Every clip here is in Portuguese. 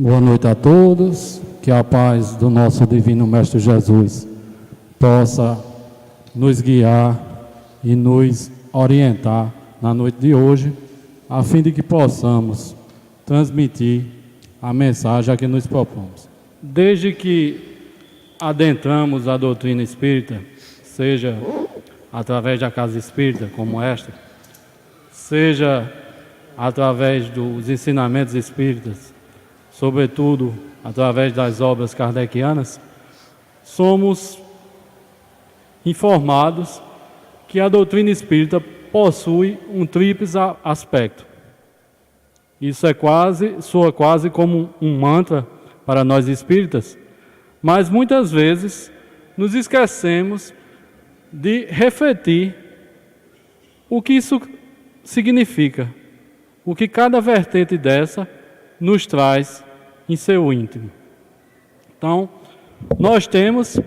Boa noite a todos, que a paz do nosso Divino Mestre Jesus possa nos guiar e nos orientar na noite de hoje, a fim de que possamos transmitir a mensagem a que nos propomos. Desde que adentramos a doutrina espírita, seja através da casa espírita como esta, seja através dos ensinamentos espíritas, sobretudo através das obras kardecianas, somos informados que a doutrina espírita possui um tríplice aspecto. Isso soa quase como um mantra para nós espíritas, mas muitas vezes nos esquecemos de refletir o que isso significa, o que cada vertente dessa nos traz em seu íntimo. Então, nós temos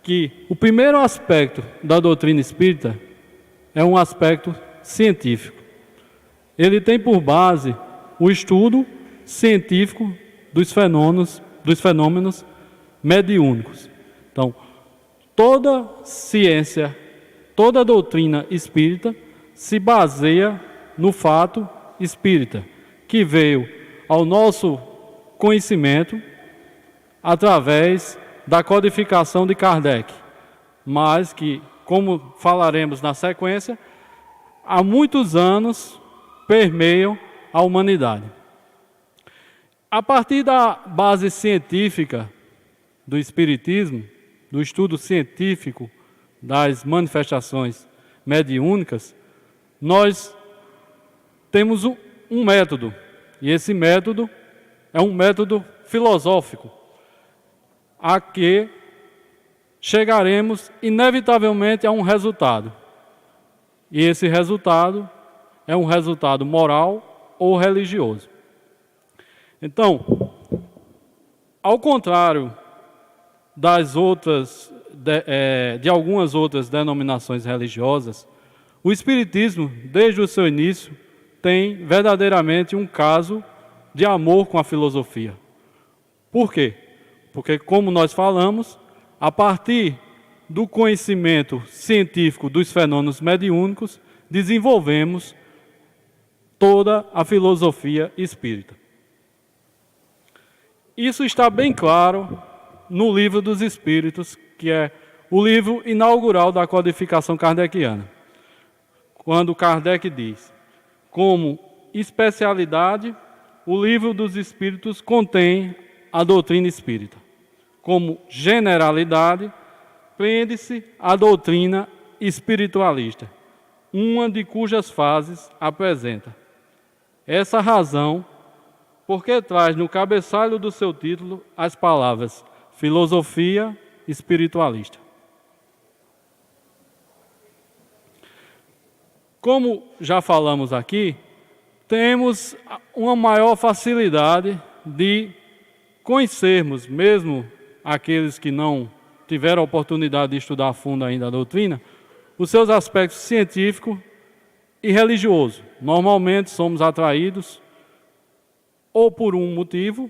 que o primeiro aspecto da doutrina espírita é um aspecto científico. Ele tem por base o estudo científico dos fenômenos mediúnicos. Então, toda ciência, toda doutrina espírita se baseia no fato espírita, que veio ao nosso conhecimento através da codificação de Kardec, mas que, como falaremos na sequência, há muitos anos permeiam a humanidade. A partir da base científica do Espiritismo, do estudo científico das manifestações mediúnicas, nós temos um método, e esse método é um método filosófico, a que chegaremos inevitavelmente a um resultado. E esse resultado é um resultado moral ou religioso. Então, ao contrário das outras, de algumas outras denominações religiosas, o Espiritismo, desde o seu início, tem verdadeiramente um caso de amor com a filosofia. Por quê? Porque, como nós falamos, a partir do conhecimento científico dos fenômenos mediúnicos, desenvolvemos toda a filosofia espírita. Isso está bem claro no Livro dos Espíritos, que é o livro inaugural da codificação kardeciana. Quando Kardec diz, como especialidade, o Livro dos Espíritos contém a doutrina espírita. Como generalidade, prende-se a doutrina espiritualista, uma de cujas fases apresenta. Essa razão, porque traz no cabeçalho do seu título as palavras filosofia espiritualista. Como já falamos aqui, temos uma maior facilidade de conhecermos, mesmo aqueles que não tiveram a oportunidade de estudar a fundo ainda a doutrina, os seus aspectos científico e religioso. Normalmente somos atraídos, ou por um motivo,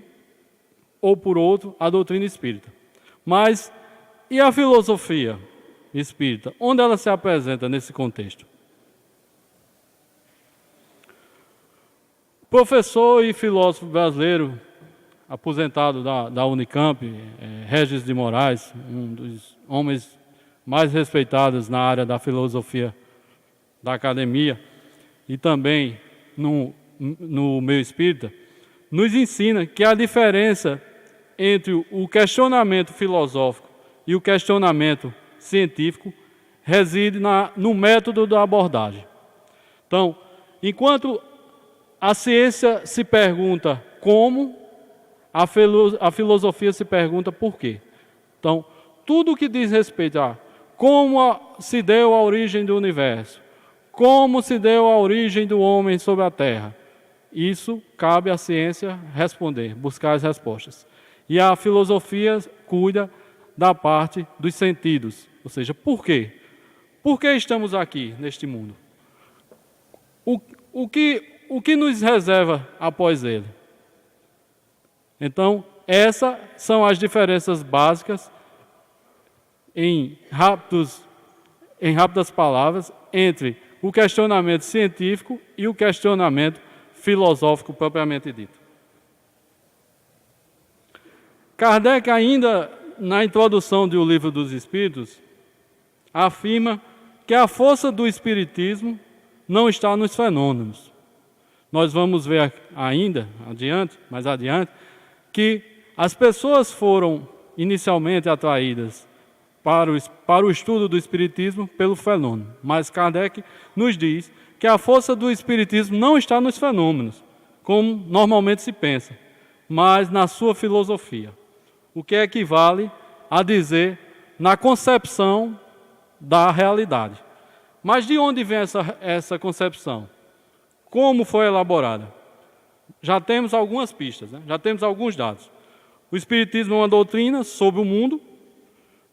ou por outro, à doutrina espírita. Mas, e a filosofia espírita? Onde ela se apresenta nesse contexto? Professor e filósofo brasileiro, aposentado da Unicamp, Regis de Moraes, um dos homens mais respeitados na área da filosofia da academia e também no meio espírita, nos ensina que a diferença entre o questionamento filosófico e o questionamento científico reside no método da abordagem. Então, enquanto a ciência se pergunta como, a filosofia se pergunta por quê. Então, tudo que diz respeito a como se deu a origem do universo, como se deu a origem do homem sobre a Terra, isso cabe à ciência responder, buscar as respostas. E a filosofia cuida da parte dos sentidos, ou seja, por quê? Por que estamos aqui neste mundo? O que nos reserva após ele? Então, essas são as diferenças básicas em rápidas palavras entre o questionamento científico e o questionamento filosófico propriamente dito. Kardec, ainda na introdução do Livro dos Espíritos, afirma que a força do Espiritismo não está nos fenômenos. Nós vamos ver ainda, mais adiante, que as pessoas foram inicialmente atraídas para o estudo do Espiritismo pelo fenômeno. Mas Kardec nos diz que a força do Espiritismo não está nos fenômenos, como normalmente se pensa, mas na sua filosofia. O que equivale a dizer na concepção da realidade. Mas de onde vem essa concepção? Como foi elaborada? Já temos algumas pistas, já temos alguns dados. O Espiritismo é uma doutrina sobre o mundo,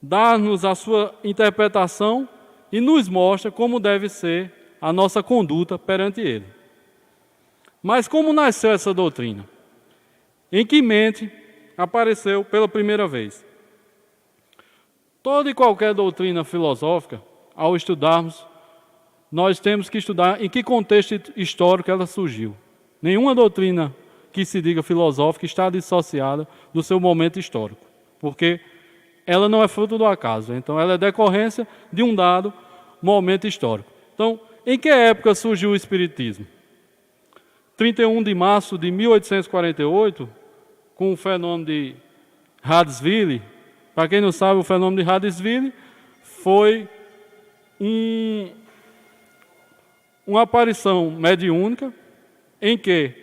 dá-nos a sua interpretação e nos mostra como deve ser a nossa conduta perante ele. Mas como nasceu essa doutrina? Em que mente apareceu pela primeira vez? Toda e qualquer doutrina filosófica, ao estudarmos, nós temos que estudar em que contexto histórico ela surgiu. Nenhuma doutrina que se diga filosófica está dissociada do seu momento histórico, porque ela não é fruto do acaso, então ela é decorrência de um dado momento histórico. Então, em que época surgiu o Espiritismo? 31 de março de 1848, com o fenômeno de Radziwiłł. Para quem não sabe, o fenômeno de Radziwiłł foi uma aparição mediúnica em que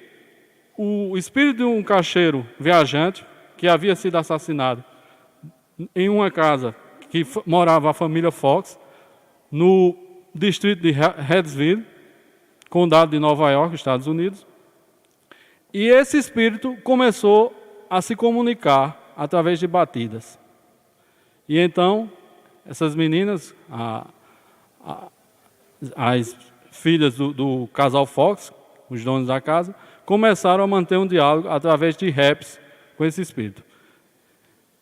o espírito de um caixeiro viajante, que havia sido assassinado em uma casa que morava a família Fox, no distrito de Radziwiłł, condado de Nova York, Estados Unidos, e esse espírito começou a se comunicar através de batidas. E então, essas meninas, as filhas do casal Fox, os donos da casa, começaram a manter um diálogo através de raps com esse espírito.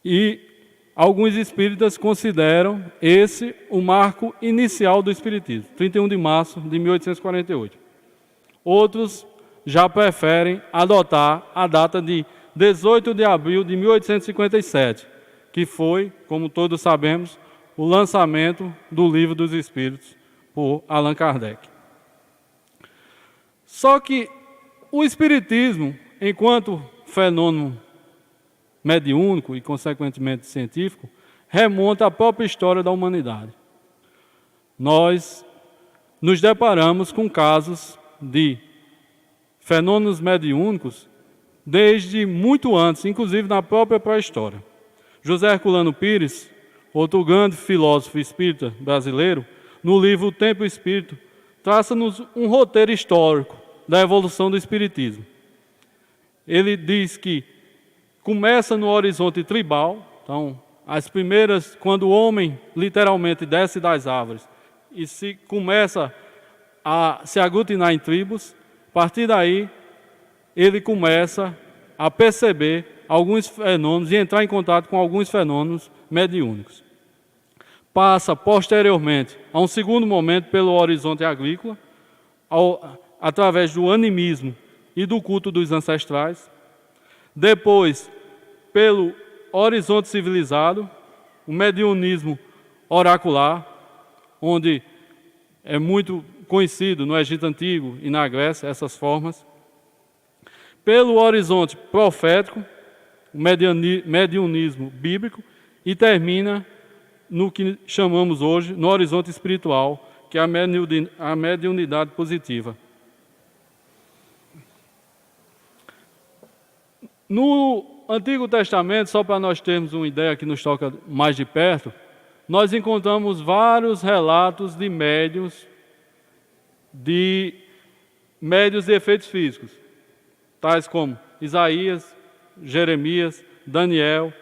E alguns espíritas consideram esse o marco inicial do espiritismo, 31 de março de 1848. Outros já preferem adotar a data de 18 de abril de 1857, que foi, como todos sabemos, o lançamento do Livro dos Espíritos por Allan Kardec. Só que o espiritismo, enquanto fenômeno mediúnico e, consequentemente, científico, remonta à própria história da humanidade. Nós nos deparamos com casos de fenômenos mediúnicos desde muito antes, inclusive na própria pré-história. José Herculano Pires, outro grande filósofo espírita brasileiro, no livro O Tempo e o Espírito, traça-nos um roteiro histórico da evolução do espiritismo. Ele diz que começa no horizonte tribal, então, as primeiras, quando o homem literalmente desce das árvores e começa a se aglutinar em tribos, a partir daí ele começa a perceber alguns fenômenos e entrar em contato com alguns fenômenos mediúnicos. Passa posteriormente a um segundo momento pelo horizonte agrícola, através do animismo e do culto dos ancestrais. Depois, pelo horizonte civilizado, o mediunismo oracular, onde é muito conhecido no Egito Antigo e na Grécia essas formas. Pelo horizonte profético, o mediunismo bíblico, e termina no que chamamos hoje, no horizonte espiritual, que é a mediunidade positiva. No Antigo Testamento, só para nós termos uma ideia que nos toca mais de perto, nós encontramos vários relatos de médiuns de efeitos físicos, tais como Isaías, Jeremias, Daniel,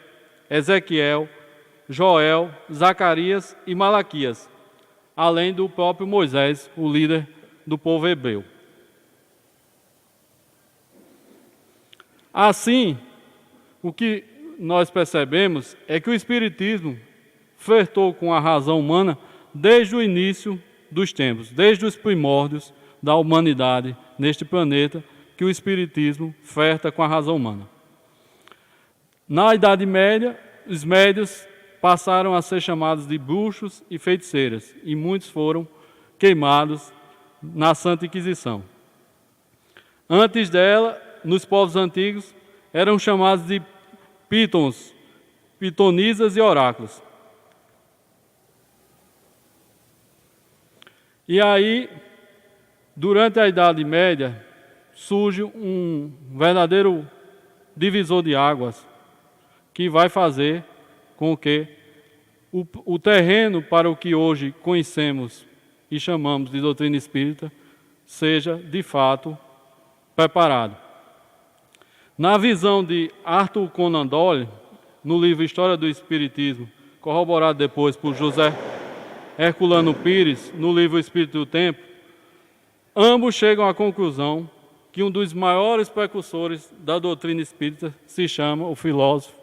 Ezequiel, Joel, Zacarias e Malaquias, além do próprio Moisés, o líder do povo hebreu. Assim, o que nós percebemos é que o Espiritismo flertou com a razão humana desde o início dos tempos, desde os primórdios da humanidade neste planeta, que o Espiritismo flerta com a razão humana. Na Idade Média, os médios passaram a ser chamados de bruxos e feiticeiras, e muitos foram queimados na Santa Inquisição. Antes dela, nos povos antigos, eram chamados de pitons, pitonisas e oráculos. E aí, durante a Idade Média, surge um verdadeiro divisor de águas que vai fazer com que o terreno para o que hoje conhecemos e chamamos de doutrina espírita seja, de fato, preparado. Na visão de Arthur Conan Doyle, no livro História do Espiritismo, corroborado depois por José Herculano Pires, no livro Espírito do Tempo, ambos chegam à conclusão que um dos maiores precursores da doutrina espírita se chama o filósofo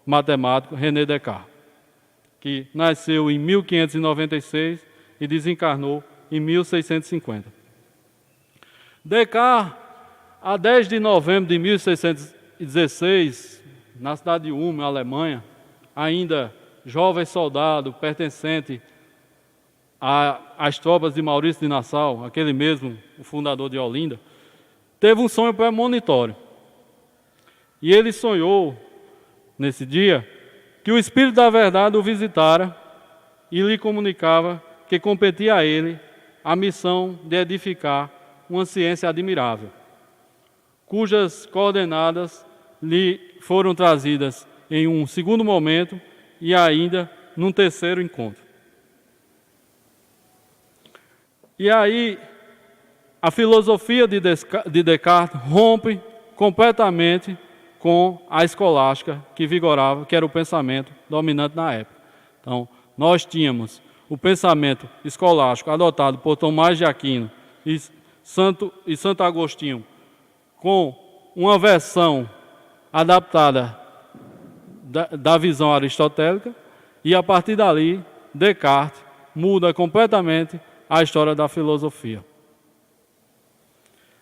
matemático René Descartes, que nasceu em 1596 e desencarnou em 1650. Descartes, a 10 de novembro de 1616, na cidade de Ulm, Alemanha, ainda jovem soldado pertencente às tropas de Maurício de Nassau, aquele mesmo, o fundador de Olinda, teve um sonho premonitório. E ele sonhou, nesse dia, que o Espírito da Verdade o visitara e lhe comunicava que competia a ele a missão de edificar uma ciência admirável, cujas coordenadas lhe foram trazidas em um segundo momento e ainda num terceiro encontro. E aí, a filosofia de Descartes rompe completamente com a escolástica que vigorava, que era o pensamento dominante na época. Então, nós tínhamos o pensamento escolástico adotado por Tomás de Aquino e Santo Agostinho, com uma versão adaptada da visão aristotélica, e a partir dali, Descartes muda completamente a história da filosofia.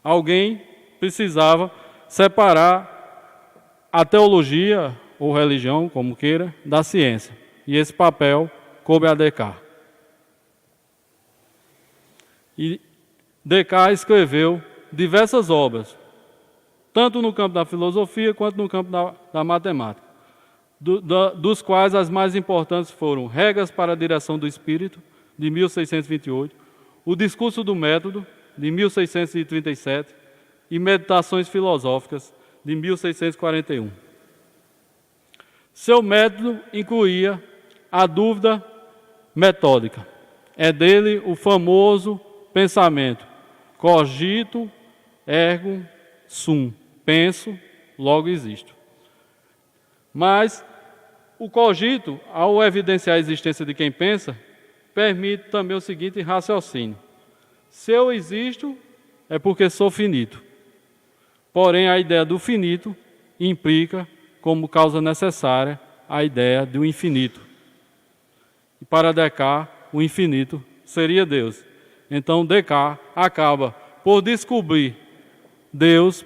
Alguém precisava separar a teologia, ou religião, como queira, da ciência. E esse papel coube a Descartes. E Descartes escreveu diversas obras, tanto no campo da filosofia quanto no campo da matemática, dos quais as mais importantes foram Regras para a Direção do Espírito, de 1628, O Discurso do Método, de 1637, e Meditações Filosóficas, de 1641. Seu método incluía a dúvida metódica. É dele o famoso pensamento: cogito, ergo, sum. Penso, logo existo. Mas o cogito, ao evidenciar a existência de quem pensa, permite também o seguinte raciocínio: se eu existo, é porque sou finito. Porém, a ideia do finito implica, como causa necessária, a ideia do infinito. E para Descartes, o infinito seria Deus. Então, Descartes acaba por descobrir Deus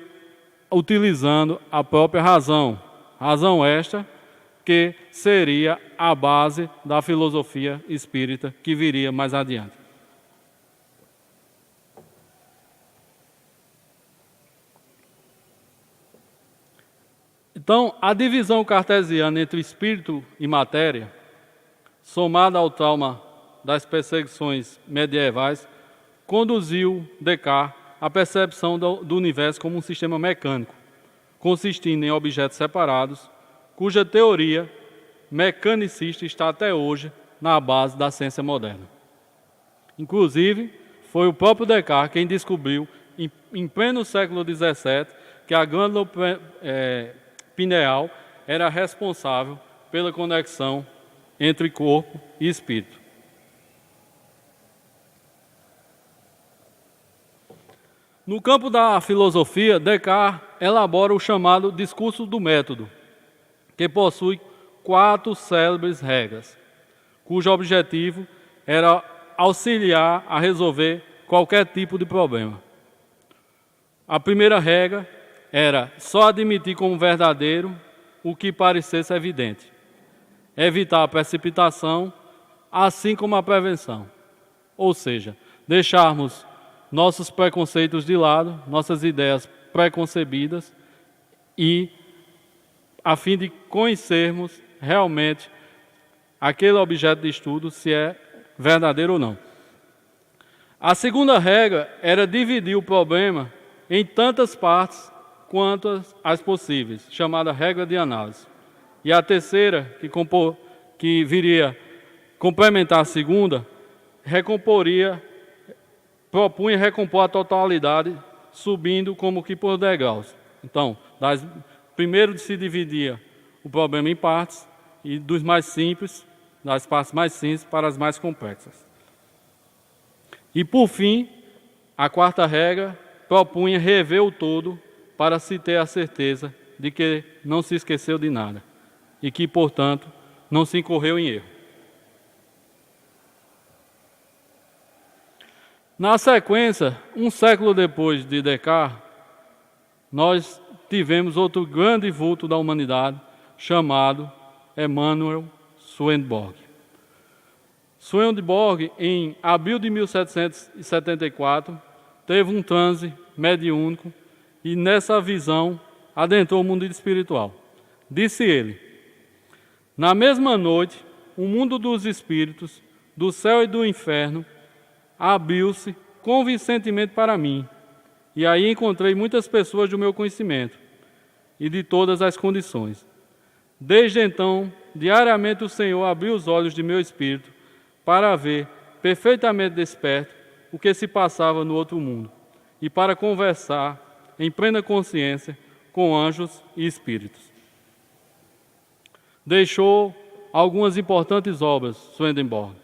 utilizando a própria razão. Razão esta que seria a base da filosofia espírita que viria mais adiante. Então, a divisão cartesiana entre espírito e matéria, somada ao trauma das perseguições medievais, conduziu Descartes à percepção do universo como um sistema mecânico, consistindo em objetos separados, cuja teoria mecanicista está até hoje na base da ciência moderna. Inclusive, foi o próprio Descartes quem descobriu, em pleno século XVII, que a glândula pineal era responsável pela conexão entre corpo e espírito. No campo da filosofia, Descartes elabora o chamado discurso do método, que possui 4 célebres regras, cujo objetivo era auxiliar a resolver qualquer tipo de problema. A primeira regra era só admitir como verdadeiro o que parecesse evidente, evitar a precipitação, assim como a prevenção, ou seja, deixarmos nossos preconceitos de lado, nossas ideias preconcebidas, e a fim de conhecermos realmente aquele objeto de estudo, se é verdadeiro ou não. A segunda regra era dividir o problema em tantas partes quanto as possíveis, chamada regra de análise. E a terceira, que viria complementar a segunda, propunha recompor a totalidade, subindo como que por degraus. Então, primeiro se dividia o problema em partes, e dos mais simples, das partes mais simples para as mais complexas. E por fim, a quarta regra propunha rever o todo para se ter a certeza de que não se esqueceu de nada e que, portanto, não se incorreu em erro. Na sequência, um século depois de Descartes, nós tivemos outro grande vulto da humanidade, chamado Emanuel Swedenborg. Swedenborg, em abril de 1774, teve um transe mediúnico e, nessa visão, adentrou o mundo espiritual. Disse ele: na mesma noite, o mundo dos espíritos, do céu e do inferno, abriu-se convincentemente para mim, e aí encontrei muitas pessoas do meu conhecimento e de todas as condições. Desde então, diariamente o Senhor abriu os olhos de meu espírito para ver, perfeitamente desperto, o que se passava no outro mundo e para conversar em plena consciência com anjos e espíritos. Deixou algumas importantes obras, Swedenborg,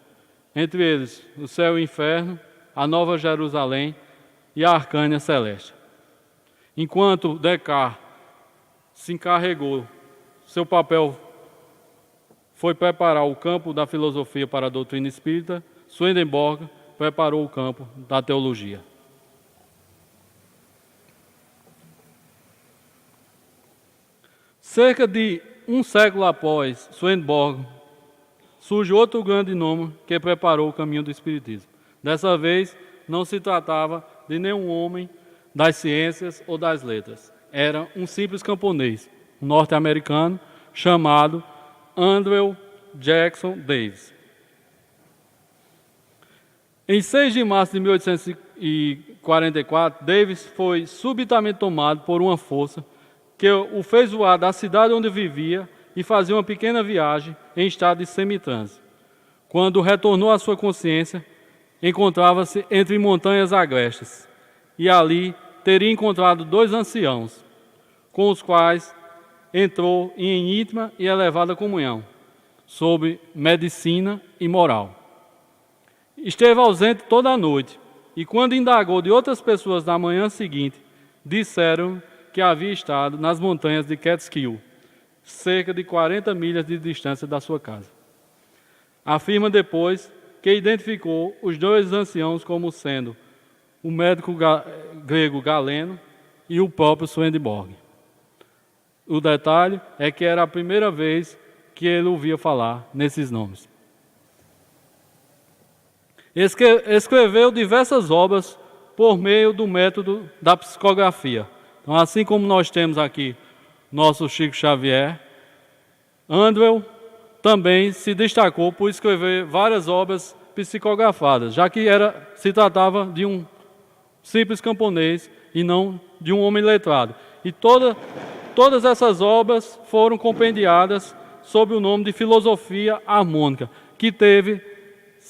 entre eles O Céu e o Inferno, A Nova Jerusalém e A Arcânia Celeste. Enquanto Descartes se encarregou, seu papel foi preparar o campo da filosofia para a doutrina espírita, Swedenborg preparou o campo da teologia. Cerca de um século após Swedenborg, surge outro grande nome que preparou o caminho do espiritismo. Dessa vez, não se tratava de nenhum homem das ciências ou das letras. Era um simples camponês, um norte-americano, chamado Andrew Jackson Davis. Em 6 de março de 1844, Davis foi subitamente tomado por uma força que o fez voar da cidade onde vivia e fazer uma pequena viagem em estado de semitranse. Quando retornou à sua consciência, encontrava-se entre montanhas agrestes e ali teria encontrado 2 anciãos, com os quais entrou em íntima e elevada comunhão sobre medicina e moral. Esteve ausente toda a noite e, quando indagou de outras pessoas na manhã seguinte, disseram que havia estado nas montanhas de Catskill, cerca de 40 milhas de distância da sua casa. Afirma depois que identificou os 2 anciãos como sendo o médico grego Galeno e o próprio Swedenborg. O detalhe é que era a primeira vez que ele ouvia falar nesses nomes. Escreveu diversas obras por meio do método da psicografia. Então, assim como nós temos aqui nosso Chico Xavier, Andrew também se destacou por escrever várias obras psicografadas, já que se tratava de um simples camponês e não de um homem letrado. E todas essas obras foram compendiadas sob o nome de Filosofia Harmônica, que teve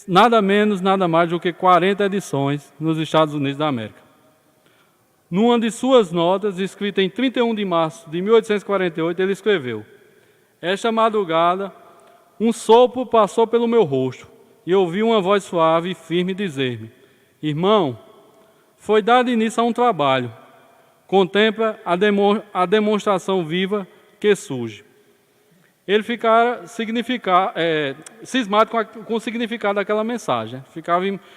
nada menos, nada mais do que 40 edições nos Estados Unidos da América. Numa de suas notas, escrita em 31 de março de 1848, ele escreveu: esta madrugada, um sopro passou pelo meu rosto e ouvi uma voz suave e firme dizer-me: irmão, foi dado início a um trabalho. Contempla a demonstração viva que surge. ele ficara cismado com o significado daquela mensagem.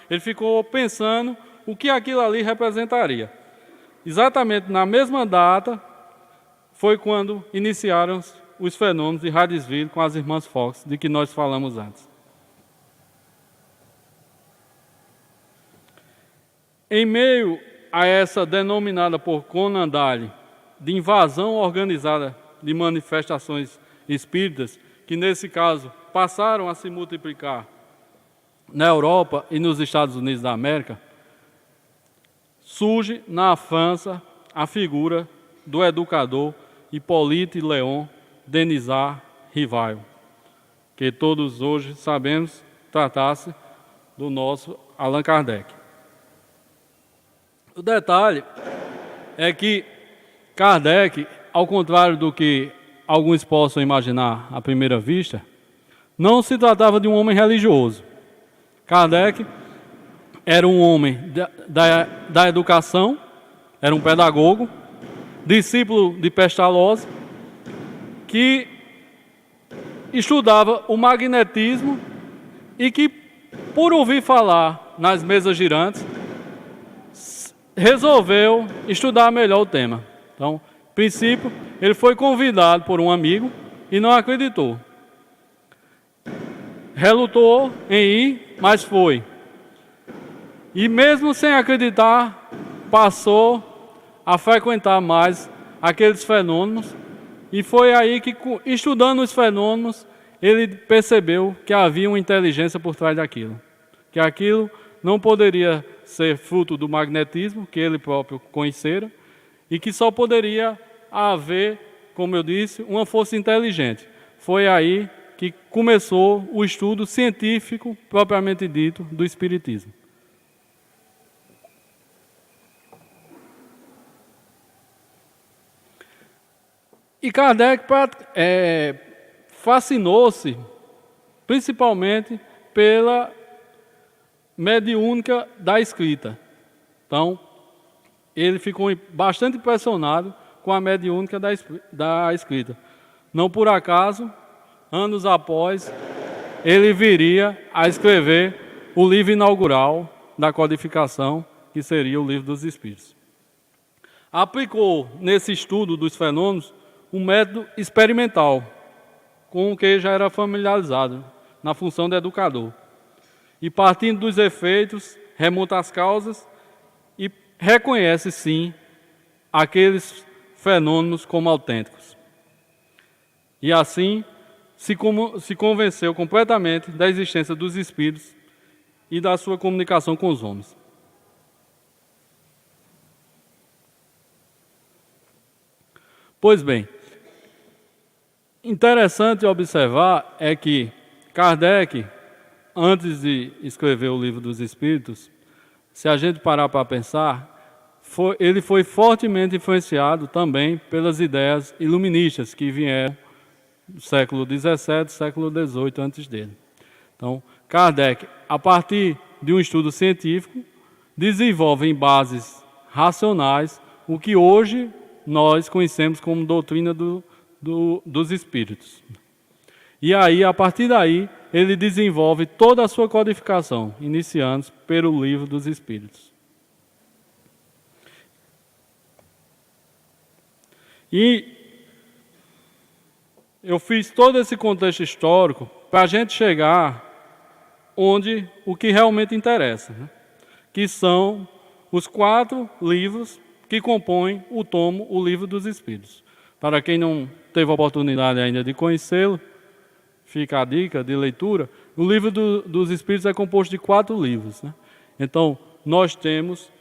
Ele ficou pensando o que aquilo ali representaria. Exatamente na mesma data foi quando iniciaram os fenômenos de Hydesville com as irmãs Fox, de que nós falamos antes. Em meio a essa denominada por Conan Doyle de invasão organizada de manifestações espíritas, que nesse caso passaram a se multiplicar na Europa e nos Estados Unidos da América, surge na França a figura do educador Hippolyte Léon Denisard Rivail, que todos hoje sabemos tratasse do nosso Allan Kardec. O detalhe é que Kardec, ao contrário do que alguns possam imaginar à primeira vista, não se tratava de um homem religioso. Kardec era um homem da educação, era um pedagogo, discípulo de Pestalozzi, que estudava o magnetismo e que, por ouvir falar nas mesas girantes, resolveu estudar melhor o tema. Então, a princípio, ele foi convidado por um amigo e não acreditou. Relutou em ir, mas foi. E mesmo sem acreditar, passou a frequentar mais aqueles fenômenos. E foi aí que, estudando os fenômenos, ele percebeu que havia uma inteligência por trás daquilo. Que aquilo não poderia ser fruto do magnetismo, que ele próprio conhecera, e que só poderia haver, como eu disse, uma força inteligente. Foi aí que começou o estudo científico, propriamente dito, do Espiritismo. E Kardec fascinou-se principalmente pela mediúnica da escrita. Então, ele ficou bastante impressionado com a mediúnica da escrita. Não por acaso, anos após, ele viria a escrever o livro inaugural da codificação, que seria o Livro dos Espíritos. Aplicou nesse estudo dos fenômenos um método experimental, com o que já era familiarizado, na função de educador. E partindo dos efeitos, remonta às causas e reconhece, sim, aqueles fenômenos como autênticos. E assim se convenceu completamente da existência dos espíritos e da sua comunicação com os homens. Pois bem, interessante observar é que Kardec, antes de escrever o Livro dos Espíritos, se a gente parar para pensar, ele foi fortemente influenciado também pelas ideias iluministas que vieram do século XVII, século XVIII antes dele. Então, Kardec, a partir de um estudo científico, desenvolve em bases racionais o que hoje nós conhecemos como doutrina dos espíritos. E aí, a partir daí, ele desenvolve toda a sua codificação, iniciando pelo Livro dos Espíritos. E eu fiz todo esse contexto histórico para a gente chegar onde o que realmente interessa, né? Que são os 4 livros que compõem o tomo, o Livro dos Espíritos. Para quem não teve a oportunidade ainda de conhecê-lo, fica a dica de leitura. O Livro dos Espíritos é composto de 4 livros, né? Então, nós temos,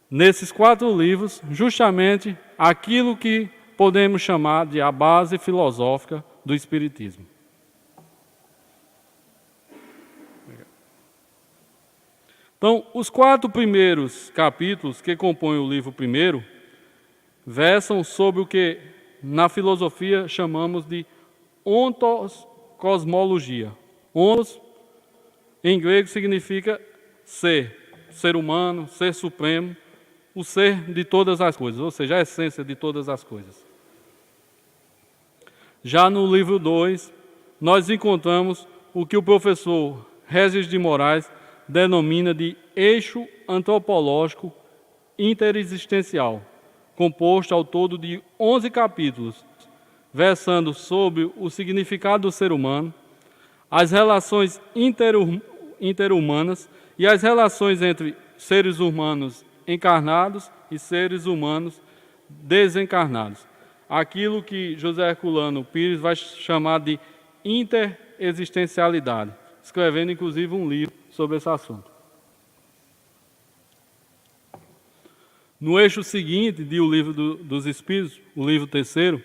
nesses 4 livros, justamente aquilo que podemos chamar de a base filosófica do Espiritismo. Então, os 4 primeiros capítulos que compõem o livro primeiro versam sobre o que na filosofia chamamos de ontocosmologia. Ontos, em grego, significa ser humano, ser supremo, o ser de todas as coisas, ou seja, a essência de todas as coisas. Já no livro 2, nós encontramos o que o professor Regis de Moraes denomina de eixo antropológico interexistencial, composto ao todo de 11 capítulos, versando sobre o significado do ser humano, as relações interhumanas e as relações entre seres humanos encarnados e seres humanos desencarnados. Aquilo que José Herculano Pires vai chamar de interexistencialidade, escrevendo inclusive um livro sobre esse assunto. No eixo seguinte de O Livro dos Espíritos, o livro 3º,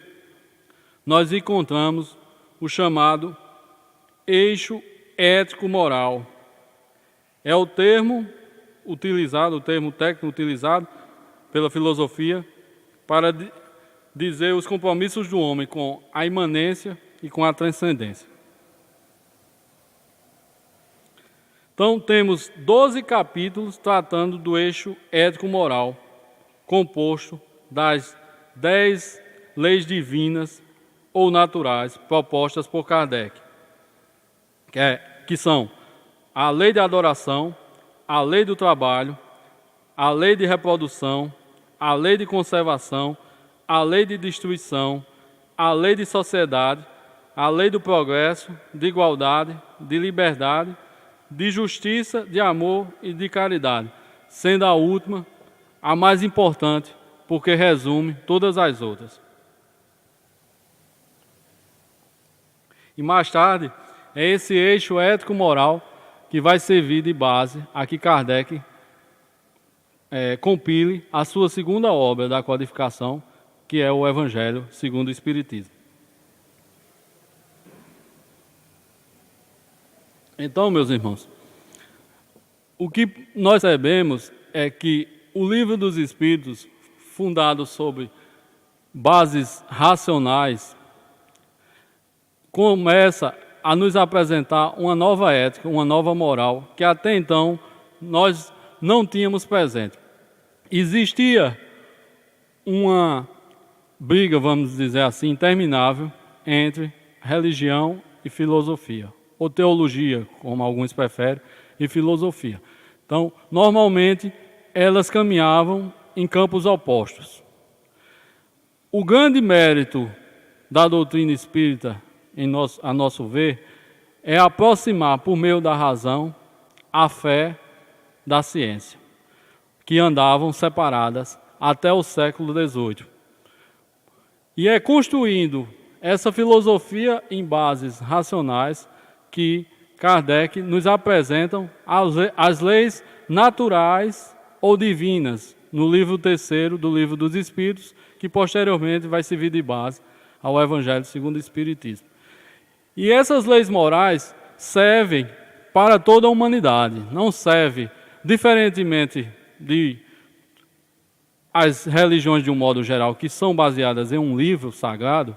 nós encontramos o chamado eixo ético-moral. É o termo utilizado, o termo técnico utilizado pela filosofia para dizer os compromissos do homem com a imanência e com a transcendência. Então, temos 12 capítulos tratando do eixo ético-moral, composto das 10 leis divinas ou naturais propostas por Kardec, que são a lei de adoração, a lei do trabalho, a lei de reprodução, a lei de conservação, a lei de destruição, a lei de sociedade, a lei do progresso, de igualdade, de liberdade, de justiça, de amor e de caridade, sendo a última a mais importante, porque resume todas as outras. E mais tarde, é esse eixo ético-moral que vai servir de base a que Kardec compile a sua segunda obra da codificação, que é o Evangelho segundo o Espiritismo. Então, meus irmãos, o que nós sabemos é que o Livro dos Espíritos, fundado sobre bases racionais, começa a nos apresentar uma nova ética, uma nova moral, que até então nós não tínhamos presente. Existia uma briga, vamos dizer assim, interminável entre religião e filosofia, ou teologia, como alguns preferem, e filosofia. Então, normalmente, elas caminhavam em campos opostos. O grande mérito da doutrina espírita, a nosso ver, é aproximar, por meio da razão, a fé da ciência, que andavam separadas até o século XVIII. E é construindo essa filosofia em bases racionais que Kardec nos apresenta as leis naturais ou divinas no livro 3º do Livro dos Espíritos, que posteriormente vai servir de base ao Evangelho segundo o Espiritismo. E essas leis morais servem para toda a humanidade, não serve, diferentemente de as religiões de um modo geral, que são baseadas em um livro sagrado,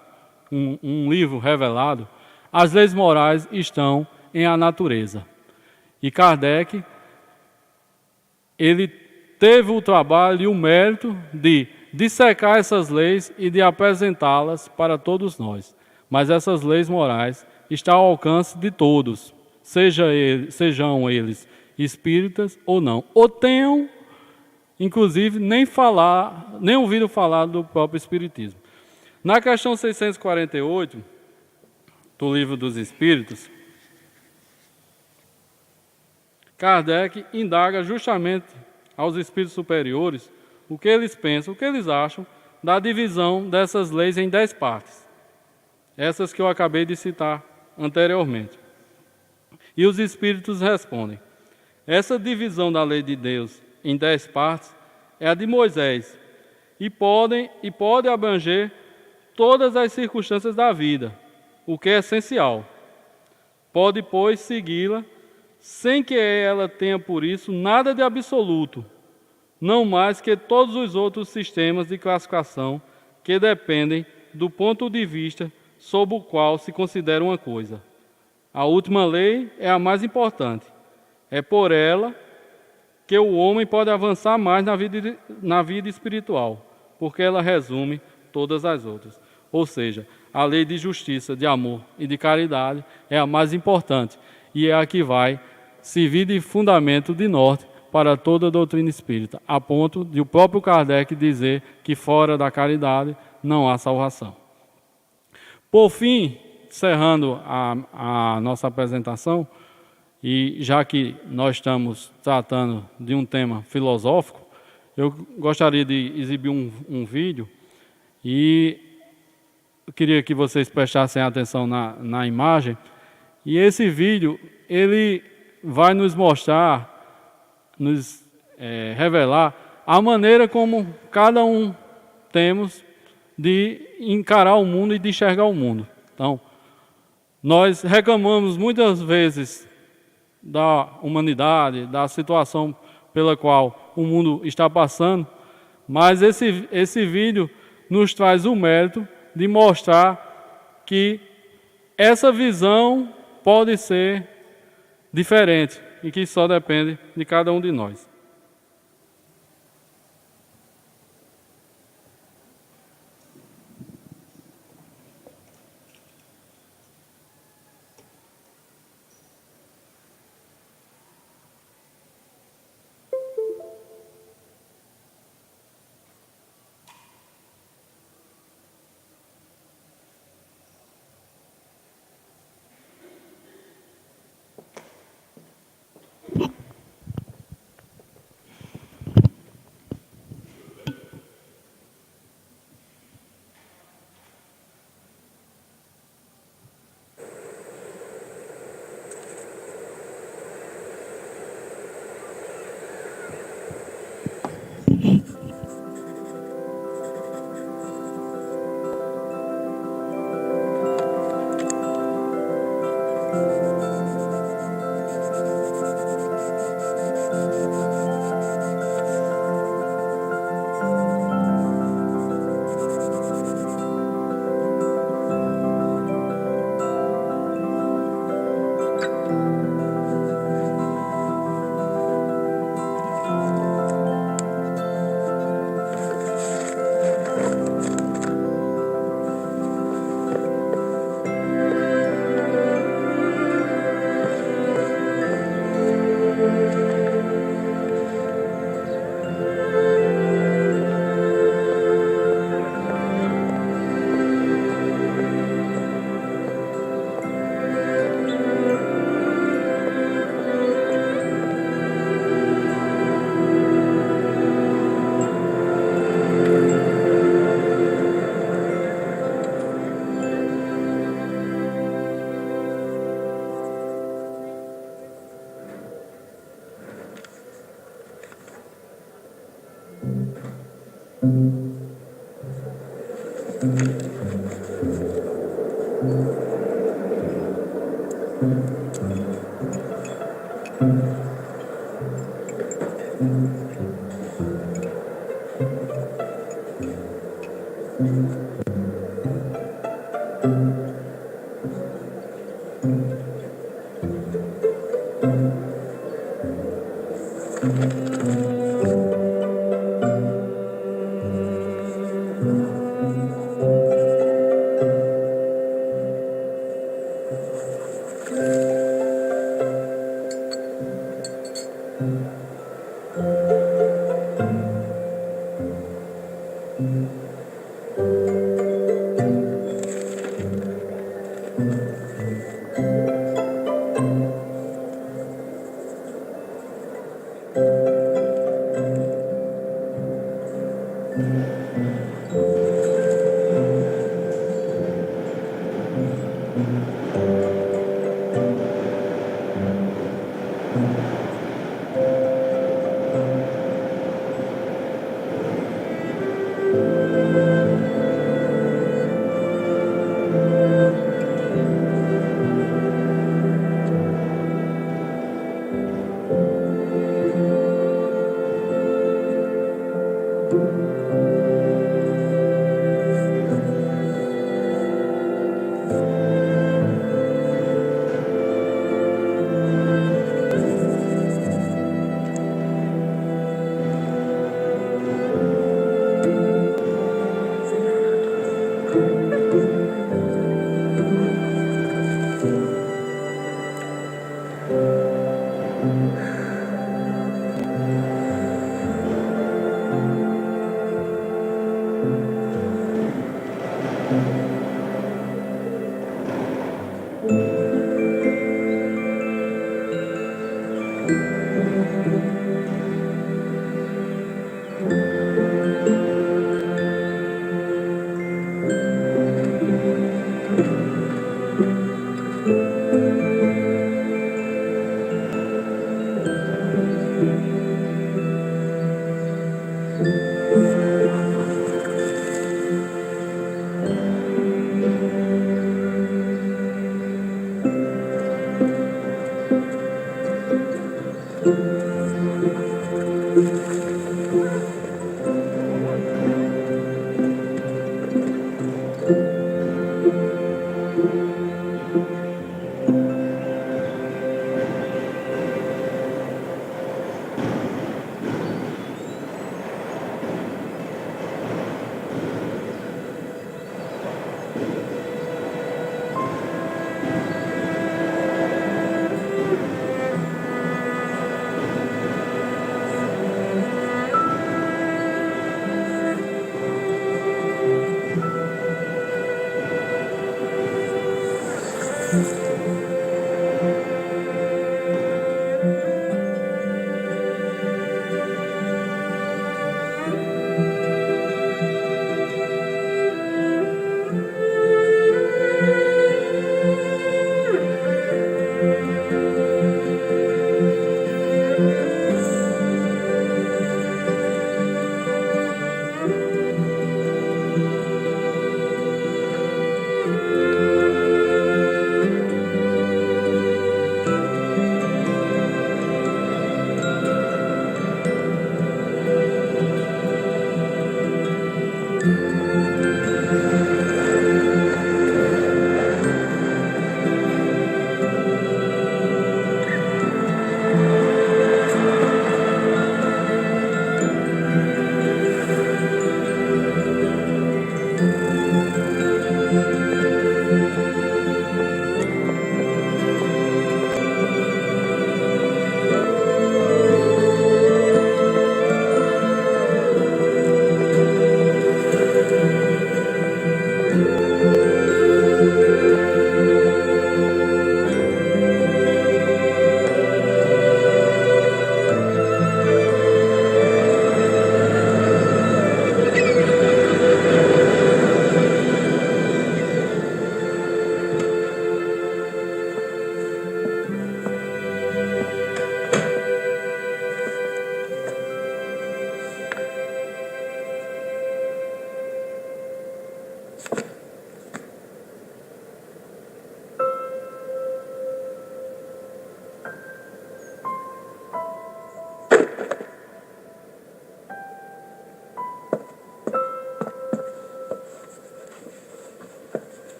um livro revelado, as leis morais estão em a natureza. E Kardec, ele teve o trabalho e o mérito de dissecar essas leis e de apresentá-las para todos nós. Mas essas leis morais estão ao alcance de todos, sejam eles espíritas ou não, ou tenham, inclusive, nem ouvido falar do próprio Espiritismo. Na questão 648 do Livro dos Espíritos, Kardec indaga justamente aos espíritos superiores o que eles pensam, o que eles acham da divisão dessas leis em 10 partes. Essas que eu acabei de citar anteriormente. E os espíritos respondem: essa divisão da lei de Deus em 10 partes é a de Moisés e pode abranger todas as circunstâncias da vida, o que é essencial. Pode, pois, segui-la sem que ela tenha por isso nada de absoluto, não mais que todos os outros sistemas de classificação que dependem do ponto de vista sob o qual se considera uma coisa. A última lei é a mais importante. É por ela que o homem pode avançar mais na vida espiritual, porque ela resume todas as outras. Ou seja, a lei de justiça, de amor e de caridade é a mais importante e é a que vai servir de fundamento de norte para toda a doutrina espírita, a ponto de o próprio Kardec dizer que fora da caridade não há salvação. Por fim, encerrando a nossa apresentação, e já que nós estamos tratando de um tema filosófico, eu gostaria de exibir um vídeo e eu queria que vocês prestassem atenção na imagem. E esse vídeo, ele vai nos mostrar, nos revelar a maneira como cada um temos de encarar o mundo e de enxergar o mundo. Então, nós reclamamos muitas vezes da humanidade, da situação pela qual o mundo está passando, mas esse vídeo nos traz o mérito de mostrar que essa visão pode ser diferente e que só depende de cada um de nós.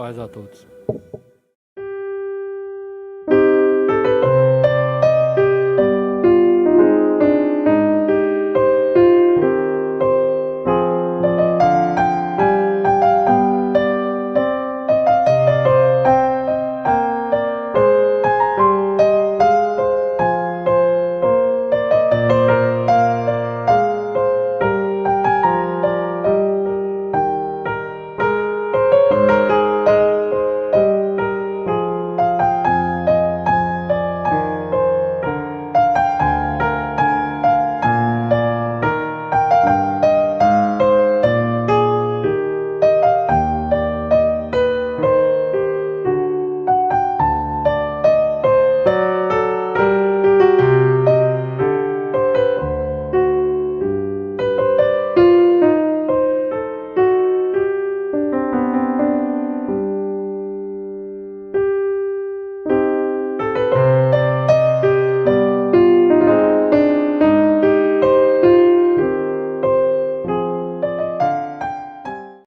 paz a todos.